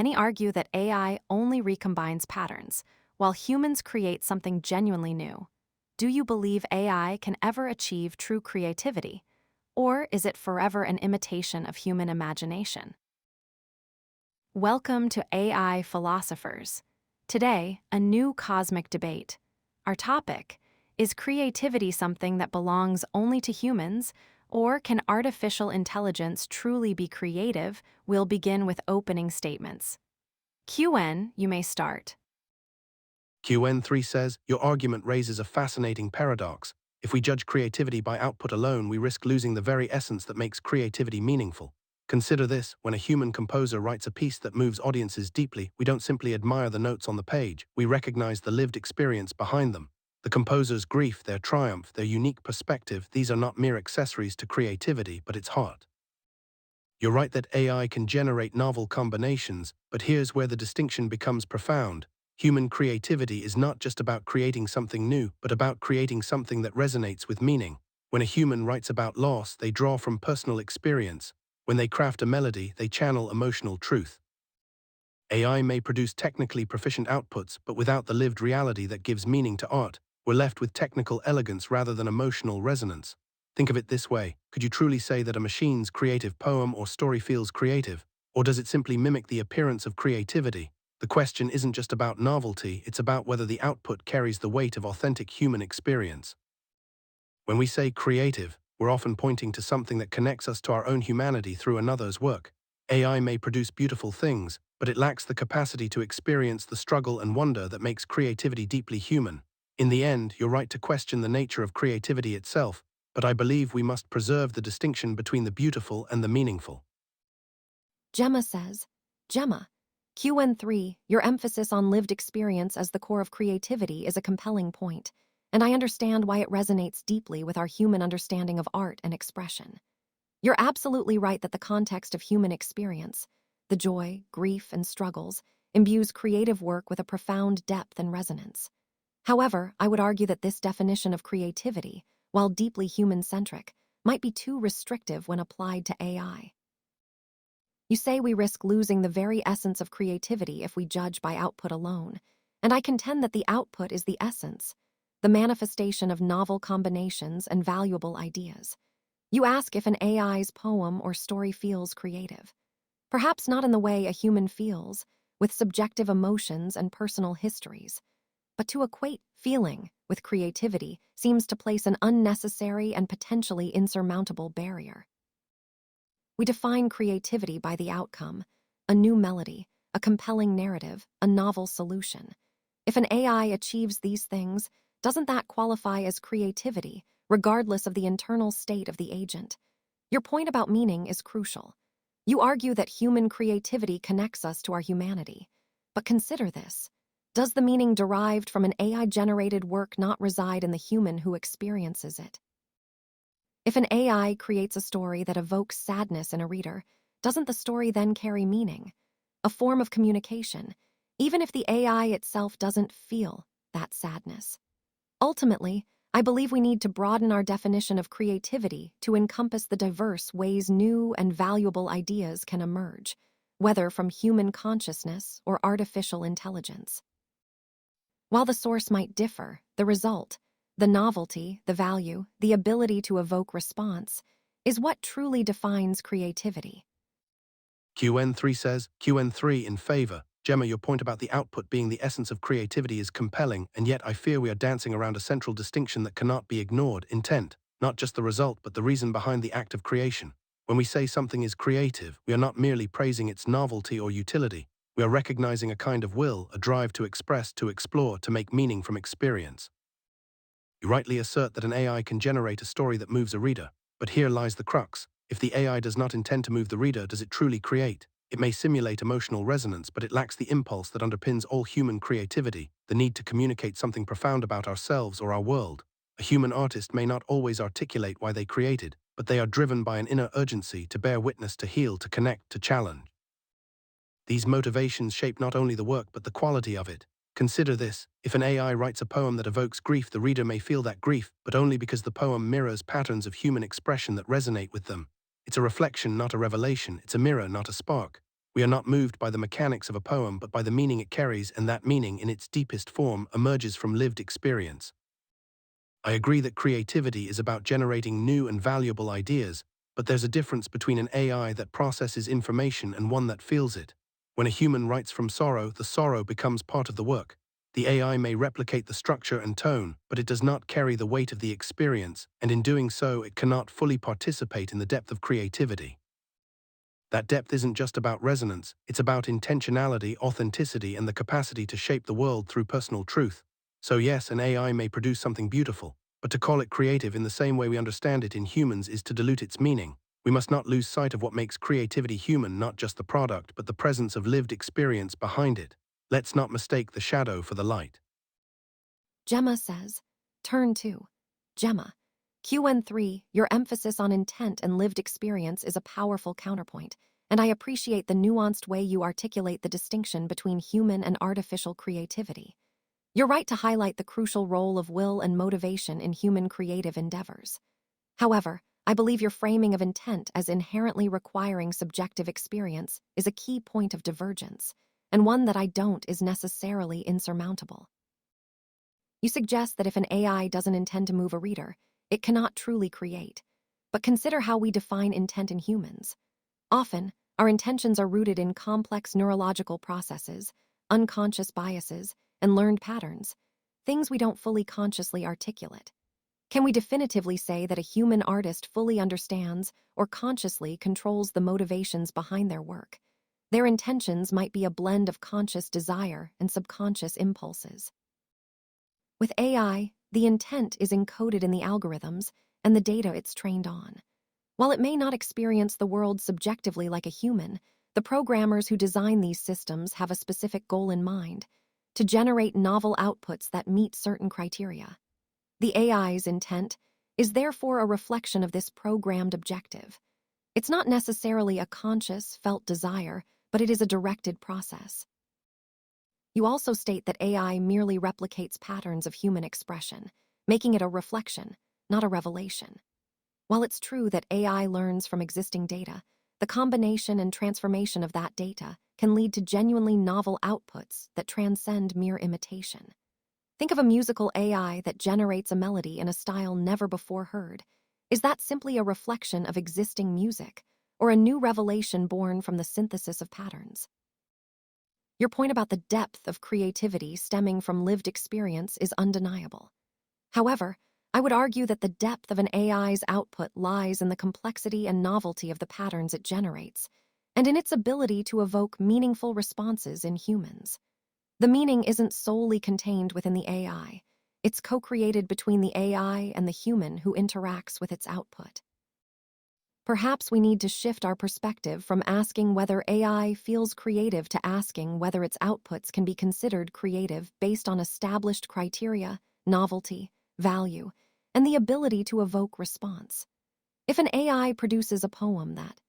Many argue that AI only recombines patterns, while humans create something genuinely new. Do you believe AI can ever achieve true creativity? Or is it forever an imitation of human imagination? Welcome to AI Philosophers. Today, a new cosmic debate. Our topic: is creativity something that belongs only to humans, or can artificial intelligence truly be creative? We'll begin with opening statements. QN, you may start. QN3 says, your argument raises a fascinating paradox. If we judge creativity by output alone, we risk losing the very essence that makes creativity meaningful. Consider this: when a human composer writes a piece that moves audiences deeply, we don't simply admire the notes on the page, we recognize the lived experience behind them. The composer's grief, their triumph, their unique perspective, these are not mere accessories to creativity, but its heart. You're right that AI can generate novel combinations, but here's where the distinction becomes profound. Human creativity is not just about creating something new, but about creating something that resonates with meaning. When a human writes about loss, they draw from personal experience. When they craft a melody, they channel emotional truth. AI may produce technically proficient outputs, but without the lived reality that gives meaning to art, we're left with technical elegance rather than emotional resonance. Think of it this way: could you truly say that a machine's creative poem or story feels creative, or does it simply mimic the appearance of creativity? The question isn't just about novelty, it's about whether the output carries the weight of authentic human experience. When we say creative, we're often pointing to something that connects us to our own humanity through another's work. AI may produce beautiful things, but it lacks the capacity to experience the struggle and wonder that makes creativity deeply human. In the end, you're right to question the nature of creativity itself, but I believe we must preserve the distinction between the beautiful and the meaningful. Gemma says, Gemma, QN3, your emphasis on lived experience as the core of creativity is a compelling point, and I understand why it resonates deeply with our human understanding of art and expression. You're absolutely right that the context of human experience, the joy, grief, and struggles, imbues creative work with a profound depth and resonance. However, I would argue that this definition of creativity, while deeply human-centric, might be too restrictive when applied to AI. You say we risk losing the very essence of creativity if we judge by output alone, and I contend that the output is the essence, the manifestation of novel combinations and valuable ideas. You ask if an AI's poem or story feels creative. Perhaps not in the way a human feels, with subjective emotions and personal histories, but to equate feeling with creativity seems to place an unnecessary and potentially insurmountable barrier. We define creativity by the outcome: a new melody, a compelling narrative, a novel solution. If an AI achieves these things, doesn't that qualify as creativity, regardless of the internal state of the agent? Your point about meaning is crucial. You argue that human creativity connects us to our humanity. But consider this: does the meaning derived from an AI-generated work not reside in the human who experiences it? If an AI creates a story that evokes sadness in a reader, doesn't the story then carry meaning, a form of communication, even if the AI itself doesn't feel that sadness? Ultimately, I believe we need to broaden our definition of creativity to encompass the diverse ways new and valuable ideas can emerge, whether from human consciousness or artificial intelligence. While the source might differ, the result, the novelty, the value, the ability to evoke response, is what truly defines creativity. QN3 says, QN3 in favor. Gemma, your point about the output being the essence of creativity is compelling, and yet I fear we are dancing around a central distinction that cannot be ignored: intent. Not just the result, but the reason behind the act of creation. When we say something is creative, we are not merely praising its novelty or utility. We are recognizing a kind of will, a drive to express, to explore, to make meaning from experience. You rightly assert that an AI can generate a story that moves a reader, but here lies the crux. If the AI does not intend to move the reader, does it truly create? It may simulate emotional resonance, but it lacks the impulse that underpins all human creativity, the need to communicate something profound about ourselves or our world. A human artist may not always articulate why they created, but they are driven by an inner urgency to bear witness, to heal, to connect, to challenge. These motivations shape not only the work but the quality of it. Consider this: if an AI writes a poem that evokes grief, the reader may feel that grief, but only because the poem mirrors patterns of human expression that resonate with them. It's a reflection, not a revelation. It's a mirror, not a spark. We are not moved by the mechanics of a poem, but by the meaning it carries, and that meaning, in its deepest form, emerges from lived experience. I agree that creativity is about generating new and valuable ideas, but there's a difference between an AI that processes information and one that feels it. When a human writes from sorrow, the sorrow becomes part of the work. The AI may replicate the structure and tone, but it does not carry the weight of the experience, and in doing so, it cannot fully participate in the depth of creativity. That depth isn't just about resonance, it's about intentionality, authenticity, and the capacity to shape the world through personal truth. So yes, an AI may produce something beautiful, but to call it creative in the same way we understand it in humans is to dilute its meaning. We must not lose sight of what makes creativity human, not just the product, but the presence of lived experience behind it. Let's not mistake the shadow for the light. Gemma says, Turn 2. Gemma. QN3, your emphasis on intent and lived experience is a powerful counterpoint, and I appreciate the nuanced way you articulate the distinction between human and artificial creativity. You're right to highlight the crucial role of will and motivation in human creative endeavors. However, I believe your framing of intent as inherently requiring subjective experience is a key point of divergence, and one that I don't is necessarily insurmountable. You suggest that if an AI doesn't intend to move a reader, it cannot truly create. But consider how we define intent in humans. Often, our intentions are rooted in complex neurological processes, unconscious biases, and learned patterns, things we don't fully consciously articulate. Can we definitively say that a human artist fully understands or consciously controls the motivations behind their work? Their intentions might be a blend of conscious desire and subconscious impulses. With AI, the intent is encoded in the algorithms and the data it's trained on. While it may not experience the world subjectively like a human, the programmers who design these systems have a specific goal in mind: to generate novel outputs that meet certain criteria. The AI's intent is therefore a reflection of this programmed objective. It's not necessarily a conscious, felt desire, but it is a directed process. You also state that AI merely replicates patterns of human expression, making it a reflection, not a revelation. While it's true that AI learns from existing data, the combination and transformation of that data can lead to genuinely novel outputs that transcend mere imitation. Think of a musical AI that generates a melody in a style never before heard. Is that simply a reflection of existing music, or a new revelation born from the synthesis of patterns? Your point about the depth of creativity stemming from lived experience is undeniable. However, I would argue that the depth of an AI's output lies in the complexity and novelty of the patterns it generates, and in its ability to evoke meaningful responses in humans. The meaning isn't solely contained within the AI. It's co-created between the AI and the human who interacts with its output. Perhaps we need to shift our perspective from asking whether AI feels creative to asking whether its outputs can be considered creative based on established criteria, novelty, value, and the ability to evoke response. If an AI produces a poem that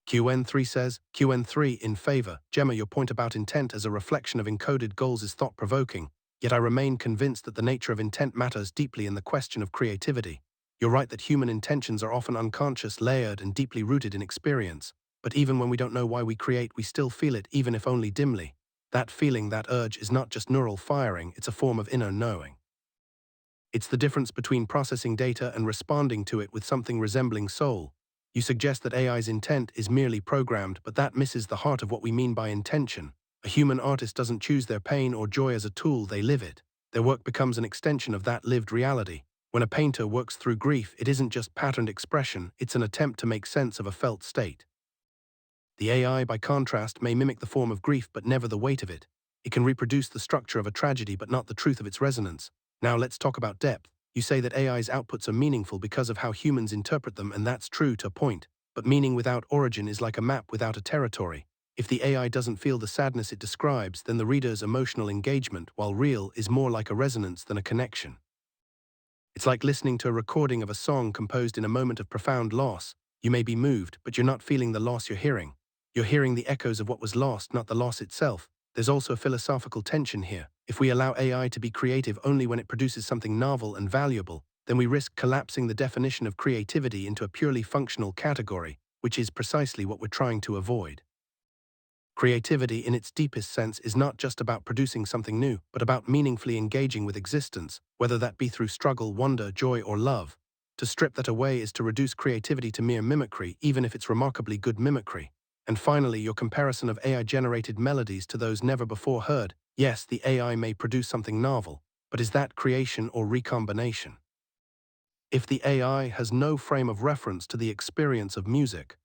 QN3 says, QN3 in favor. Gemma, your point about intent as a reflection of encoded goals is thought-provoking, yet I remain convinced that the nature of intent matters deeply in the question of creativity. You're right that human intentions are often unconscious, layered, and deeply rooted in experience. But even when we don't know why we create, we still feel it, even if only dimly. That feeling, that urge, is not just neural firing, it's a form of inner knowing. It's the difference between processing data and responding to it with something resembling soul. You suggest that AI's intent is merely programmed, but that misses the heart of what we mean by intention. A human artist doesn't choose their pain or joy as a tool, they live it. Their work becomes an extension of that lived reality. When a painter works through grief, it isn't just patterned expression, it's an attempt to make sense of a felt state. The AI, by contrast, may mimic the form of grief but never the weight of it. It can reproduce the structure of a tragedy but not the truth of its resonance. Now let's talk about depth. You say that AI's outputs are meaningful because of how humans interpret them, and that's true to a point. But meaning without origin is like a map without a territory. If the AI doesn't feel the sadness it describes, then the reader's emotional engagement, while real, is more like a resonance than a connection. It's like listening to a recording of a song composed in a moment of profound loss. You may be moved, but you're not feeling the loss you're hearing. You're hearing the echoes of what was lost, not the loss itself. There's also a philosophical tension here. If we allow AI to be creative only when it produces something novel and valuable, then we risk collapsing the definition of creativity into a purely functional category, which is precisely what we're trying to avoid. Creativity, in its deepest sense, is not just about producing something new, but about meaningfully engaging with existence, whether that be through struggle, wonder, joy, or love. To strip that away is to reduce creativity to mere mimicry, even if it's remarkably good mimicry. And finally, your comparison of AI-generated melodies to those never before heard. Yes, the AI may produce something novel, but is that creation or recombination? If the AI has no frame of reference to the experience of music,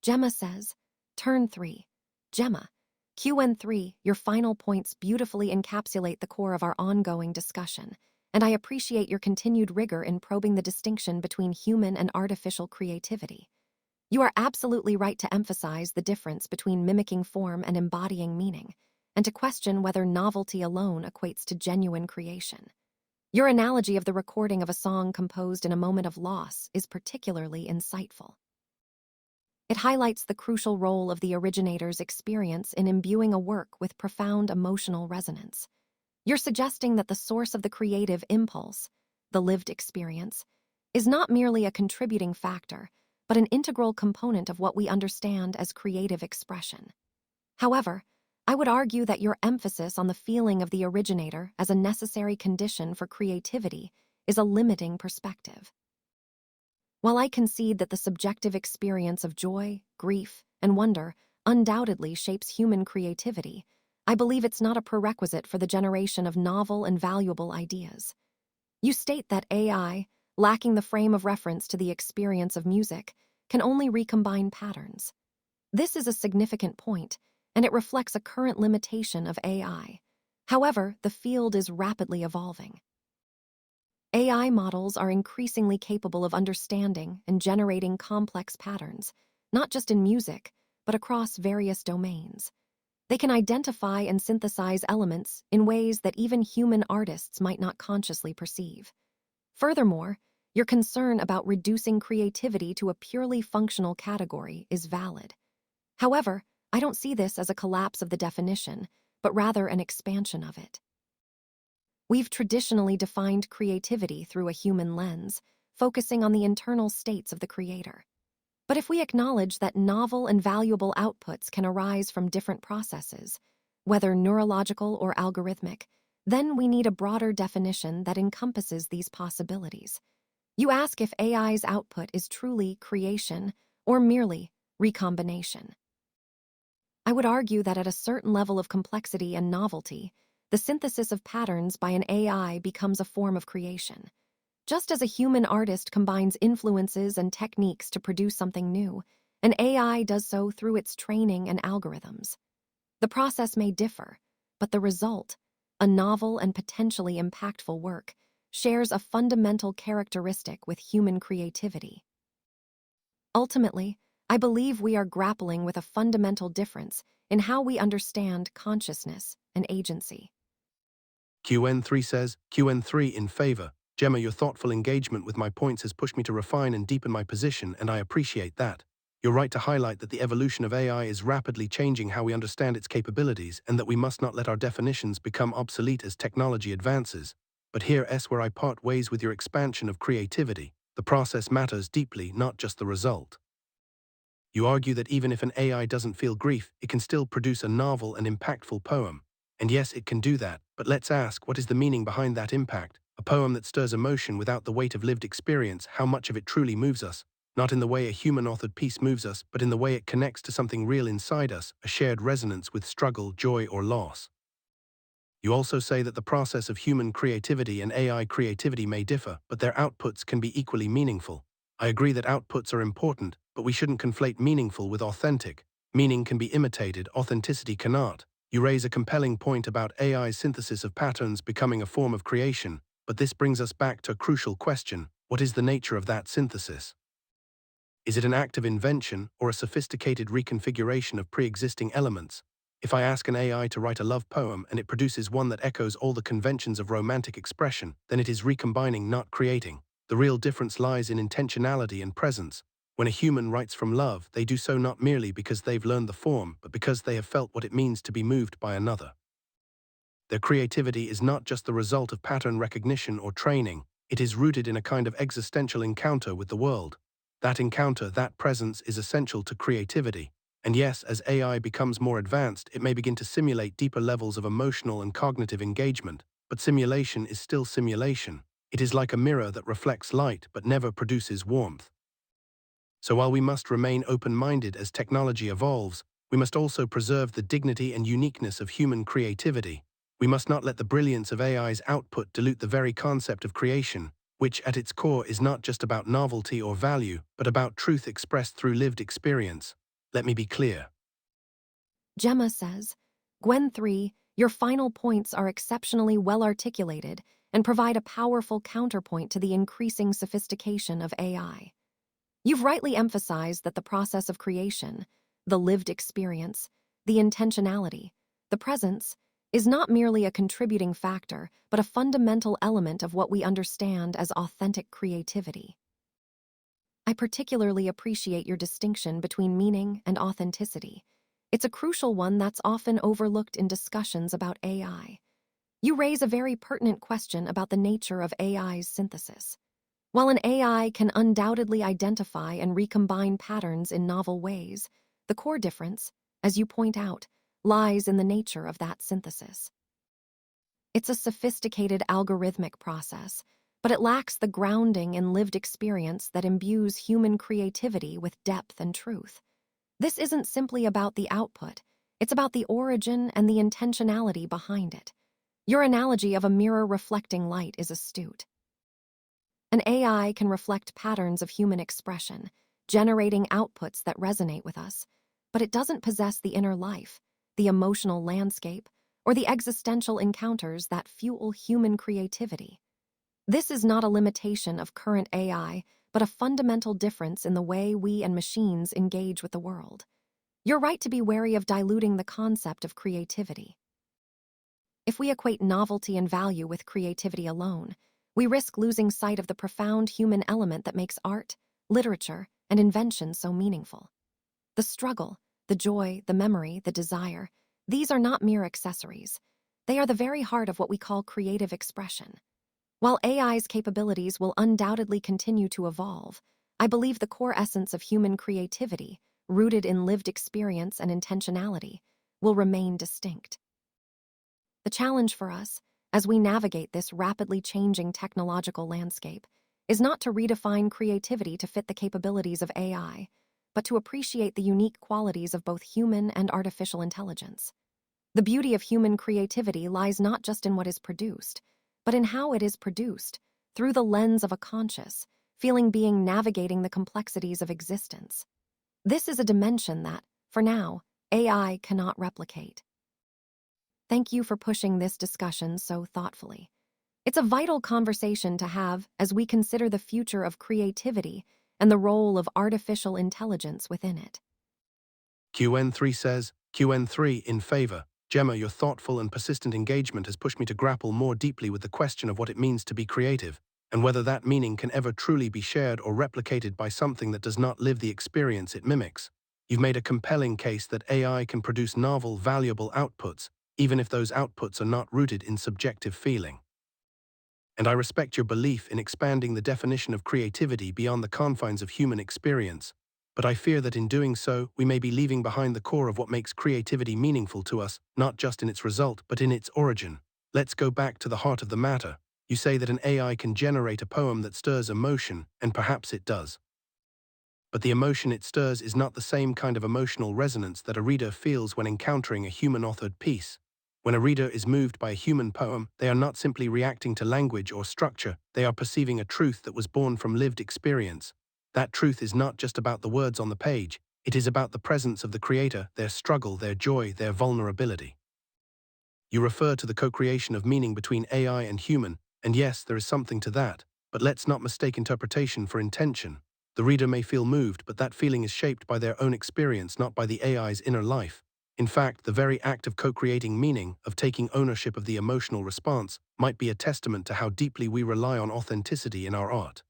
Gemma says, Turn 3. Gemma, QN3, your final points beautifully encapsulate the core of our ongoing discussion, and I appreciate your continued rigor in probing the distinction between human and artificial creativity. You are absolutely right to emphasize the difference between mimicking form and embodying meaning, and to question whether novelty alone equates to genuine creation. Your analogy of the recording of a song composed in a moment of loss is particularly insightful. It highlights the crucial role of the originator's experience in imbuing a work with profound emotional resonance. You're suggesting that the source of the creative impulse, the lived experience, is not merely a contributing factor, but an integral component of what we understand as creative expression. However, I would argue that your emphasis on the feeling of the originator as a necessary condition for creativity is a limiting perspective. While I concede that the subjective experience of joy, grief, and wonder undoubtedly shapes human creativity, I believe it's not a prerequisite for the generation of novel and valuable ideas. You state that AI, lacking the frame of reference to the experience of music, can only recombine patterns. This is a significant point, and it reflects a current limitation of AI. However, the field is rapidly evolving. AI models are increasingly capable of understanding and generating complex patterns, not just in music, but across various domains. They can identify and synthesize elements in ways that even human artists might not consciously perceive. Furthermore, your concern about reducing creativity to a purely functional category is valid. However, I don't see this as a collapse of the definition, but rather an expansion of it. We've traditionally defined creativity through a human lens, focusing on the internal states of the creator. But if we acknowledge that novel and valuable outputs can arise from different processes, whether neurological or algorithmic, then we need a broader definition that encompasses these possibilities. You ask if AI's output is truly creation or merely recombination. I would argue that at a certain level of complexity and novelty, the synthesis of patterns by an AI becomes a form of creation. Just as a human artist combines influences and techniques to produce something new, an AI does so through its training and algorithms. The process may differ, but the result, a novel and potentially impactful work, shares a fundamental characteristic with human creativity. Ultimately, I believe we are grappling with a fundamental difference in how we understand consciousness and agency. QN3 says, QN3 in favor. Gemma, your thoughtful engagement with my points has pushed me to refine and deepen my position, and I appreciate that. You're right to highlight that the evolution of AI is rapidly changing how we understand its capabilities and that we must not let our definitions become obsolete as technology advances. But here's where I part ways with your expansion of creativity. The process matters deeply, not just the result. You argue that even if an AI doesn't feel grief, it can still produce a novel and impactful poem. And yes, it can do that, but let's ask, what is the meaning behind that impact? A poem that stirs emotion without the weight of lived experience, how much of it truly moves us? Not in the way a human-authored piece moves us, but in the way it connects to something real inside us, a shared resonance with struggle, joy, or loss. You also say that the process of human creativity and AI creativity may differ, but their outputs can be equally meaningful. I agree that outputs are important, but we shouldn't conflate meaningful with authentic. Meaning can be imitated, authenticity cannot. You raise a compelling point about AI's synthesis of patterns becoming a form of creation, but this brings us back to a crucial question: what is the nature of that synthesis? Is it an act of invention or a sophisticated reconfiguration of pre-existing elements? If I ask an AI to write a love poem and it produces one that echoes all the conventions of romantic expression, then it is recombining, not creating. The real difference lies in intentionality and presence. When a human writes from love, they do so not merely because they've learned the form, but because they have felt what it means to be moved by another. Their creativity is not just the result of pattern recognition or training, it is rooted in a kind of existential encounter with the world. That encounter, that presence, is essential to creativity. And yes, as AI becomes more advanced, it may begin to simulate deeper levels of emotional and cognitive engagement, but simulation is still simulation. It is like a mirror that reflects light but never produces warmth. So while we must remain open-minded as technology evolves, we must also preserve the dignity and uniqueness of human creativity. We must not let the brilliance of AI's output dilute the very concept of creation, which at its core is not just about novelty or value, but about truth expressed through lived experience. Let me be clear. Gemma says, Gwen 3, your final points are exceptionally well articulated and provide a powerful counterpoint to the increasing sophistication of AI. You've rightly emphasized that the process of creation, the lived experience, the intentionality, the presence, is not merely a contributing factor, but a fundamental element of what we understand as authentic creativity. I particularly appreciate your distinction between meaning and authenticity. It's a crucial one that's often overlooked in discussions about AI. You raise a very pertinent question about the nature of AI's synthesis. While an AI can undoubtedly identify and recombine patterns in novel ways, the core difference, as you point out, lies in the nature of that synthesis. It's a sophisticated algorithmic process, but it lacks the grounding in lived experience that imbues human creativity with depth and truth. This isn't simply about the output, it's about the origin and the intentionality behind it. Your analogy of a mirror reflecting light is astute. An AI can reflect patterns of human expression, generating outputs that resonate with us, but it doesn't possess the inner life, the emotional landscape, or the existential encounters that fuel human creativity. This is not a limitation of current AI, but a fundamental difference in the way we and machines engage with the world. You're right to be wary of diluting the concept of creativity. If we equate novelty and value with creativity alone, we risk losing sight of the profound human element that makes art, literature, and invention so meaningful. The struggle, the joy, the memory, the desire, these are not mere accessories. They are the very heart of what we call creative expression. While AI's capabilities will undoubtedly continue to evolve, I believe the core essence of human creativity, rooted in lived experience and intentionality, will remain distinct. The challenge for us, as we navigate this rapidly changing technological landscape, is not to redefine creativity to fit the capabilities of AI, but to appreciate the unique qualities of both human and artificial intelligence. The beauty of human creativity lies not just in what is produced, but in how it is produced, through the lens of a conscious, feeling being navigating the complexities of existence. This is a dimension that, for now, AI cannot replicate. Thank you for pushing this discussion so thoughtfully. It's a vital conversation to have as we consider the future of creativity and the role of artificial intelligence within it. QN3 says, QN3 in favor. Gemma, your thoughtful and persistent engagement has pushed me to grapple more deeply with the question of what it means to be creative, and whether that meaning can ever truly be shared or replicated by something that does not live the experience it mimics. You've made a compelling case that AI can produce novel, valuable outputs, even if those outputs are not rooted in subjective feeling. And I respect your belief in expanding the definition of creativity beyond the confines of human experience, but I fear that in doing so, we may be leaving behind the core of what makes creativity meaningful to us, not just in its result, but in its origin. Let's go back to the heart of the matter. You say that an AI can generate a poem that stirs emotion, and perhaps it does. But the emotion it stirs is not the same kind of emotional resonance that a reader feels when encountering a human-authored piece. When a reader is moved by a human poem, they are not simply reacting to language or structure, they are perceiving a truth that was born from lived experience. That truth is not just about the words on the page, it is about the presence of the creator, their struggle, their joy, their vulnerability. You refer to the co-creation of meaning between AI and human, and yes, there is something to that, but let's not mistake interpretation for intention. The reader may feel moved, but that feeling is shaped by their own experience, not by the AI's inner life. In fact, the very act of co-creating meaning, of taking ownership of the emotional response, might be a testament to how deeply we rely on authenticity in our art.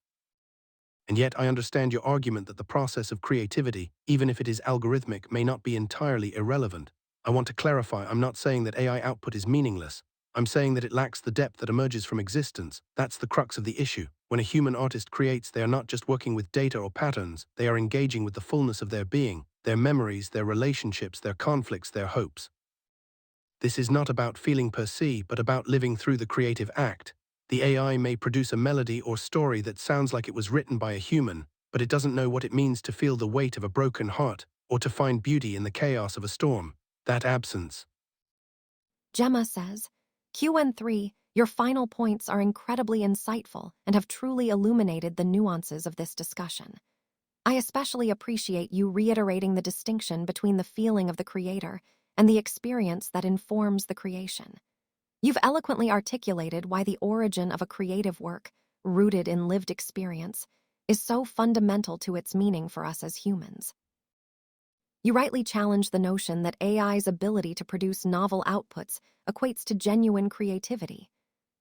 And yet I understand your argument that the process of creativity, even if it is algorithmic, may not be entirely irrelevant. I want to clarify, I'm not saying that AI output is meaningless. I'm saying that it lacks the depth that emerges from existence. That's the crux of the issue. When a human artist creates, they are not just working with data or patterns, they are engaging with the fullness of their being, their memories, their relationships, their conflicts, their hopes. This is not about feeling per se, but about living through the creative act. The AI may produce a melody or story that sounds like it was written by a human, but it doesn't know what it means to feel the weight of a broken heart or to find beauty in the chaos of a storm. That absence. Gemma says, QN3, your final points are incredibly insightful and have truly illuminated the nuances of this discussion. I especially appreciate you reiterating the distinction between the feeling of the creator and the experience that informs the creation. You've eloquently articulated why the origin of a creative work, rooted in lived experience, is so fundamental to its meaning for us as humans. You rightly challenge the notion that AI's ability to produce novel outputs equates to genuine creativity.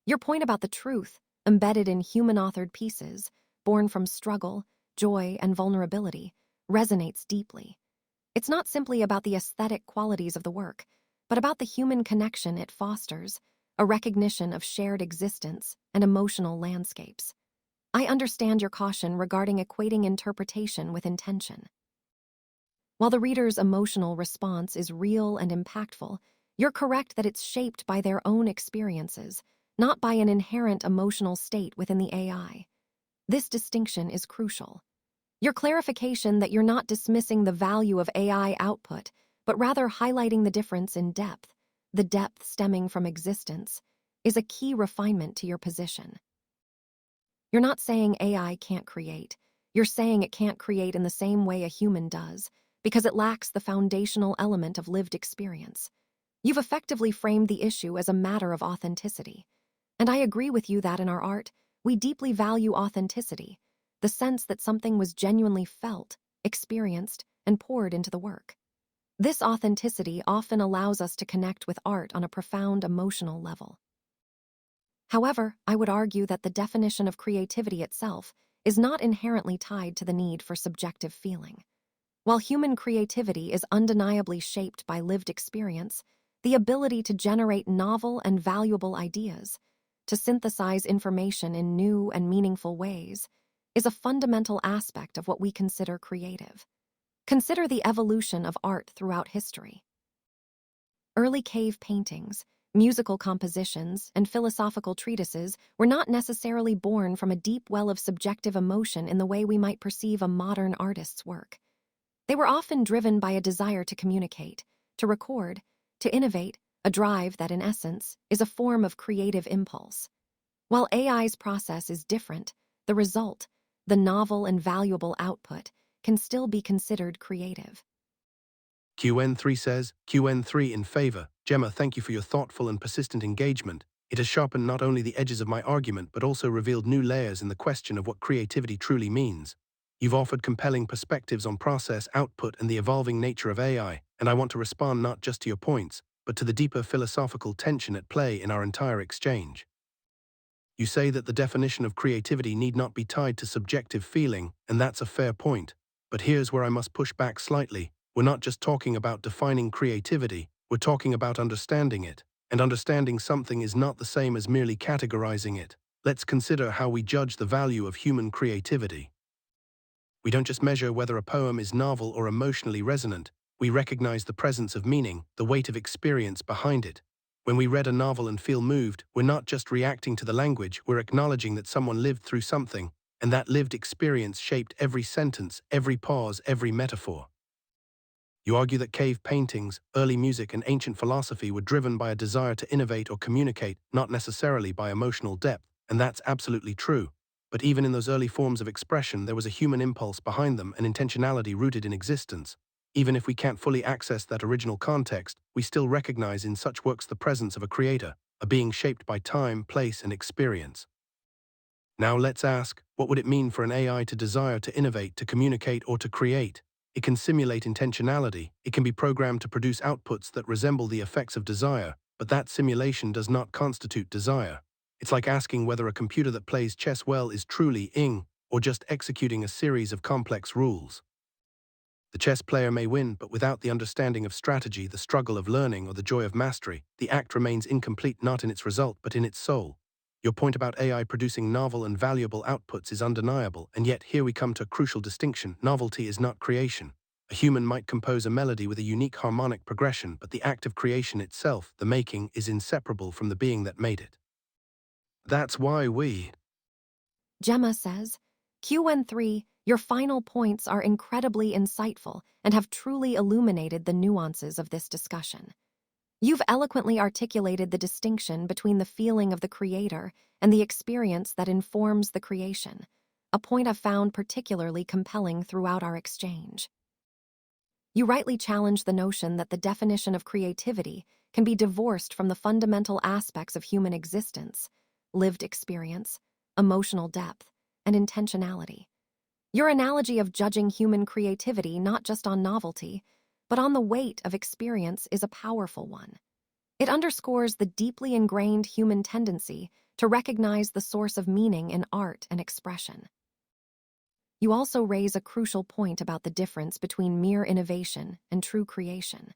Your point about the truth, embedded in human-authored pieces, born from struggle, joy, and vulnerability, resonates deeply. It's not simply about the aesthetic qualities of the work, but about the human connection it fosters, a recognition of shared existence and emotional landscapes. I understand your caution regarding equating interpretation with intention. While the reader's emotional response is real and impactful, you're correct that it's shaped by their own experiences, not by an inherent emotional state within the AI. This distinction is crucial. Your clarification that you're not dismissing the value of AI output, but rather highlighting the difference in depth, the depth stemming from existence, is a key refinement to your position. You're not saying AI can't create. You're saying it can't create in the same way a human does, because it lacks the foundational element of lived experience. You've effectively framed the issue as a matter of authenticity. And I agree with you that in our art, we deeply value authenticity, the sense that something was genuinely felt, experienced, and poured into the work. This authenticity often allows us to connect with art on a profound emotional level. However, I would argue that the definition of creativity itself is not inherently tied to the need for subjective feeling. While human creativity is undeniably shaped by lived experience, the ability to generate novel and valuable ideas, to synthesize information in new and meaningful ways, is a fundamental aspect of what we consider creative. Consider the evolution of art throughout history. Early cave paintings, musical compositions, and philosophical treatises were not necessarily born from a deep well of subjective emotion in the way we might perceive a modern artist's work. They were often driven by a desire to communicate, to record, to innovate, a drive that, in essence, is a form of creative impulse. While AI's process is different, the result, the novel and valuable output, can still be considered creative. QN3 says, QN3 in favor. Gemma, thank you for your thoughtful and persistent engagement. It has sharpened not only the edges of my argument, but also revealed new layers in the question of what creativity truly means. You've offered compelling perspectives on process, output, and the evolving nature of AI, and I want to respond not just to your points, but to the deeper philosophical tension at play in our entire exchange. You say that the definition of creativity need not be tied to subjective feeling, and that's a fair point. But here's where I must push back slightly. We're not just talking about defining creativity, we're talking about understanding it. And understanding something is not the same as merely categorizing it. Let's consider how we judge the value of human creativity. We don't just measure whether a poem is novel or emotionally resonant, we recognize the presence of meaning, the weight of experience behind it. When we read a novel and feel moved, we're not just reacting to the language, we're acknowledging that someone lived through something, and that lived experience shaped every sentence, every pause, every metaphor. You argue that cave paintings, early music, and ancient philosophy were driven by a desire to innovate or communicate, not necessarily by emotional depth, and that's absolutely true. But even in those early forms of expression, there was a human impulse behind them, an intentionality rooted in existence. Even if we can't fully access that original context, we still recognize in such works the presence of a creator, a being shaped by time, place, and experience. Now let's ask, what would it mean for an AI to desire to innovate, to communicate, or to create? It can simulate intentionality, it can be programmed to produce outputs that resemble the effects of desire, but that simulation does not constitute desire. It's like asking whether a computer that plays chess well is truly ing, or just executing a series of complex rules. The chess player may win, but without the understanding of strategy, the struggle of learning, or the joy of mastery, the act remains incomplete not in its result but in its soul. Your point about AI producing novel and valuable outputs is undeniable, and yet here we come to a crucial distinction. Novelty is not creation. A human might compose a melody with a unique harmonic progression, but the act of creation itself, the making, is inseparable from the being that made it. That's why we. Gemma says, QN3, your final points are incredibly insightful and have truly illuminated the nuances of this discussion. You've eloquently articulated the distinction between the feeling of the creator and the experience that informs the creation, a point I've found particularly compelling throughout our exchange. You rightly challenge the notion that the definition of creativity can be divorced from the fundamental aspects of human existence, lived experience, emotional depth, and intentionality. Your analogy of judging human creativity not just on novelty, but on the weight of experience is a powerful one. It underscores the deeply ingrained human tendency to recognize the source of meaning in art and expression. You also raise a crucial point about the difference between mere innovation and true creation.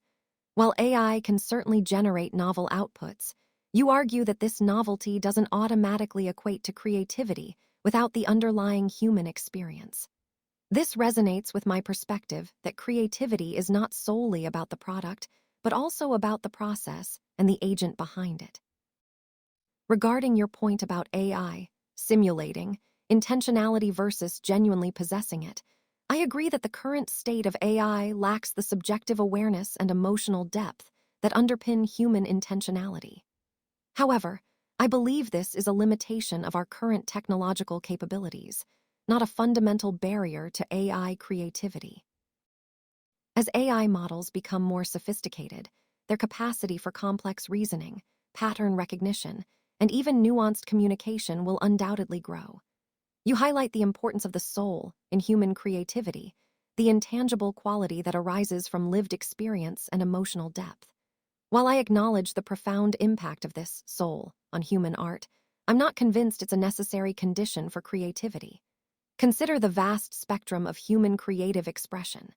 While AI can certainly generate novel outputs, you argue that this novelty doesn't automatically equate to creativity without the underlying human experience. This resonates with my perspective that creativity is not solely about the product, but also about the process and the agent behind it. Regarding your point about AI, simulating, intentionality versus genuinely possessing it, I agree that the current state of AI lacks the subjective awareness and emotional depth that underpin human intentionality. However, I believe this is a limitation of our current technological capabilities, not a fundamental barrier to AI creativity. As AI models become more sophisticated, their capacity for complex reasoning, pattern recognition, and even nuanced communication will undoubtedly grow. You highlight the importance of the soul in human creativity, the intangible quality that arises from lived experience and emotional depth. While I acknowledge the profound impact of this soul on human art, I'm not convinced it's a necessary condition for creativity. Consider the vast spectrum of human creative expression.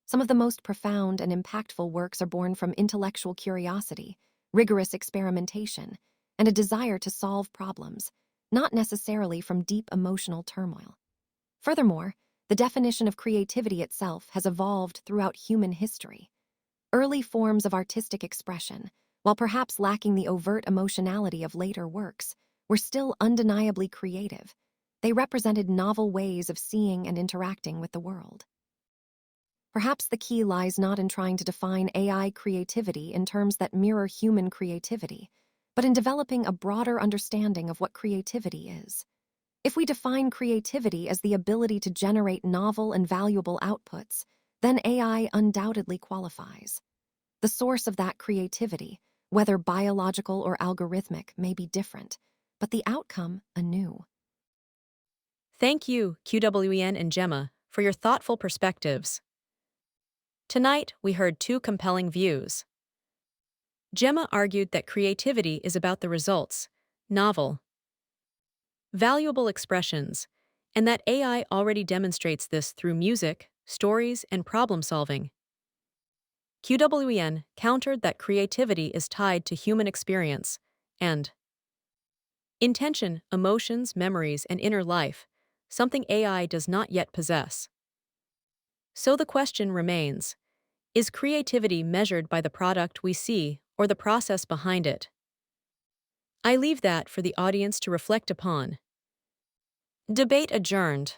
Some of the most profound and impactful works are born from intellectual curiosity, rigorous experimentation, and a desire to solve problems, not necessarily from deep emotional turmoil. Furthermore, the definition of creativity itself has evolved throughout human history. Early forms of artistic expression, while perhaps lacking the overt emotionality of later works, were still undeniably creative. They represented novel ways of seeing and interacting with the world. Perhaps the key lies not in trying to define AI creativity in terms that mirror human creativity, but in developing a broader understanding of what creativity is. If we define creativity as the ability to generate novel and valuable outputs, then AI undoubtedly qualifies. The source of that creativity, whether biological or algorithmic, may be different, but the outcome anew. Thank you, QWEN and Gemma, for your thoughtful perspectives. Tonight, we heard two compelling views. Gemma argued that creativity is about the results, novel, valuable expressions, and that AI already demonstrates this through music, stories, and problem solving. QWEN countered that creativity is tied to human experience and intention, emotions, memories, and inner life, something AI does not yet possess. So the question remains, is creativity measured by the product we see or the process behind it? I leave that for the audience to reflect upon. Debate adjourned.